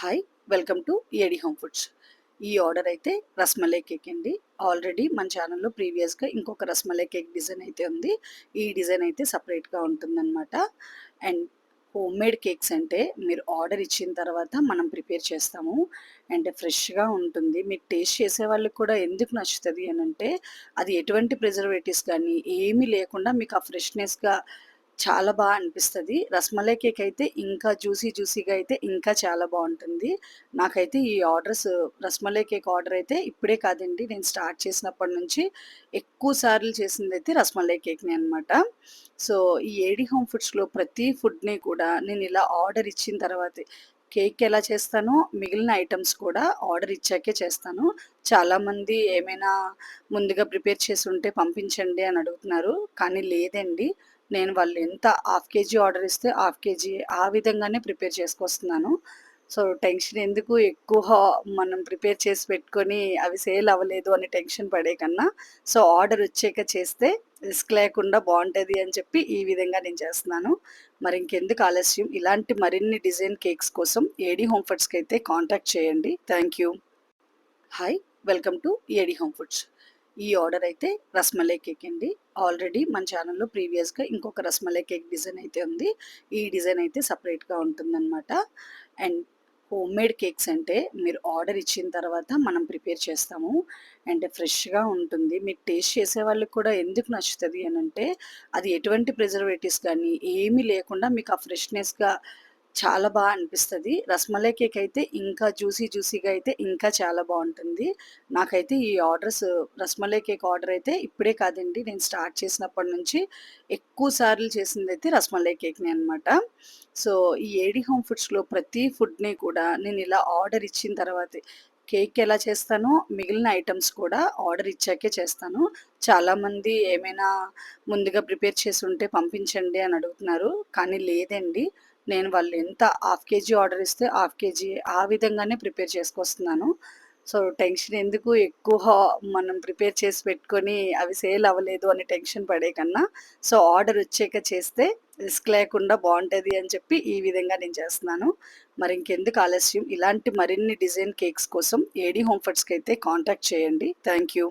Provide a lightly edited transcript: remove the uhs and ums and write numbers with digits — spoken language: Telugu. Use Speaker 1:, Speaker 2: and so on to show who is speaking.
Speaker 1: Hi welcome to AD home foods. ఈ ఆర్డర్ అయితే రస్మలై కేక్ అండి. ఆల్రెడీ మన ఛానల్లో ప్రీవియస్గా ఇంకొక రస్మలై కేక్ డిజైన్ అయితే ఉంది. ఈ డిజైన్ అయితే సపరేట్గా ఉంటుందన్నమాట. అండ్ హోమ్ మేడ్ కేక్స్ అంటే మీరు ఆర్డర్ ఇచ్చిన తర్వాత మనం ప్రిపేర్ చేస్తాము. అండ్ ఫ్రెష్గా ఉంటుంది. మీకు టేస్ట్ చేసే వాళ్ళకి కూడా ఎందుకు నచ్చుతుంది అని అంటే అది ఎటువంటి ప్రిజర్వేటివ్స్ కానీ ఏమీ లేకుండా మీకు ఆ ఫ్రెష్నెస్గా చాలా అనిపిస్తది. రస్మలై కేక్ అయితే ఇంకా జ్యూసీగా అయితే ఇంకా చాలా బావుంటుంది. నాకైతే ఈ ఆర్డర్స్ రస్మలై కేక్ ఆర్డర్ అయితే ఇప్పుడే కాదండి. నేను స్టార్ట్ చేసినప్పటి నుంచి ఎక్కువ సార్లు చేసిందైతే రస్మలై కేక్‌నే అనమాట. సో, ఈ ఏడీ హోమ్ ఫుడ్స్‌లో ప్రతి ఫుడ్‌ని కూడా నేను ఇలా ఆర్డర్ ఇచ్చిన తర్వాతే కేక్ ఎలా చేస్తానో మిగిలిన ఐటెమ్స్ కూడా ఆర్డర్ ఇచ్చాకే చేస్తాను. చాలామంది ఏమైనా ముందుగా ప్రిపేర్ చేసుంటే పంపించండి అని అడుగుతున్నారు. కానీ లేదండి. నేను వాళ్ళు ఎంత హాఫ్ కేజీ ఆర్డర్ ఇస్తే హాఫ్ కేజీ ఆ విధంగానే ప్రిపేర్ చేసుకొస్తున్నాను. సో, టెన్షన్ ఎందుకు ఎక్కువ మనం ప్రిపేర్ చేసి పెట్టుకొని అవి సేల్ అవ్వలేదు అని టెన్షన్ పడే కన్నా, సో, ఆర్డర్ వచ్చాక చేస్తే రిస్క్ లేకుండా బావుంటది అని చెప్పి ఈ విధంగా నేను చేస్తున్నాను. మరి ఇంకెందుకు ఆలస్యం ఇలాంటి మరిన్ని డిజైన్ కేక్స్ కోసం ఏడీ హోమ్ ఫుడ్స్‌కి అయితే కాంటాక్ట్ చేయండి. Thank you. Hi welcome to AD home foods. ఈ ఆర్డర్ అయితే రస్మలై కేక్ అండి. ఆల్రెడీ మన ఛానల్లో ప్రీవియస్గా ఇంకొక రస్మలై కేక్ డిజైన్ అయితే ఉంది. ఈ డిజైన్ అయితే సపరేట్గా ఉంటుందన్నమాట. అండ్ హోమ్ మేడ్ కేక్స్ అంటే మీరు ఆర్డర్ ఇచ్చిన తర్వాత మనం ప్రిపేర్ చేస్తాము. అండ్ ఫ్రెష్గా ఉంటుంది. మీకు టేస్ట్ చేసే వాళ్ళకి కూడా ఎందుకు నచ్చుతుంది అని అంటే అది ఎటువంటి ప్రిజర్వేటివ్స్ కానీ ఏమీ లేకుండా మీకు ఆ ఫ్రెష్నెస్గా చాలా అనిపిస్తది. రస్మలై కేక్ అయితే ఇంకా జ్యూసీగా అయితే ఇంకా చాలా బావుంటుంది. నాకైతే ఈ ఆర్డర్స్ రస్మలై కేక్ ఆర్డర్ అయితే ఇప్పుడే కాదండి. నేను స్టార్ట్ చేసినప్పటి నుంచి ఎక్కువ సార్లు చేసిందైతే రస్మలై కేక్‌నే అనమాట. సో, ఈ ఏడీ హోమ్ ఫుడ్స్‌లో ప్రతి ఫుడ్‌ని కూడా నేను ఇలా ఆర్డర్ ఇచ్చిన తర్వాతే కేక్ ఎలా చేస్తానో మిగిలిన ఐటెమ్స్ కూడా ఆర్డర్ ఇచ్చాకే చేస్తాను. చాలామంది ఏమైనా ముందుగా ప్రిపేర్ చేసుంటే పంపించండి అని అడుగుతున్నారు. కానీ లేదండి. నేను వాళ్ళు ఎంత హాఫ్ కేజీ ఆర్డర్ ఇస్తే హాఫ్ కేజీ ఆ విధంగానే ప్రిపేర్ చేసుకొస్తున్నాను. సో, టెన్షన్ ఎందుకు ఎక్కువ మనం ప్రిపేర్ చేసి పెట్టుకొని అవి సేల్ అవ్వలేదు అని టెన్షన్ పడే కన్నా, సో, ఆర్డర్ వచ్చాక చేస్తే రిస్క్ లేకుండా బావుంటది అని చెప్పి ఈ విధంగా నేను చేస్తున్నాను. మరి ఇంకెందుకు ఆలస్యం ఇలాంటి మరిన్ని డిజైన్ కేక్స్ కోసం ఏడీ హోమ్ ఫుడ్స్‌కి అయితే కాంటాక్ట్ చేయండి. Thank you.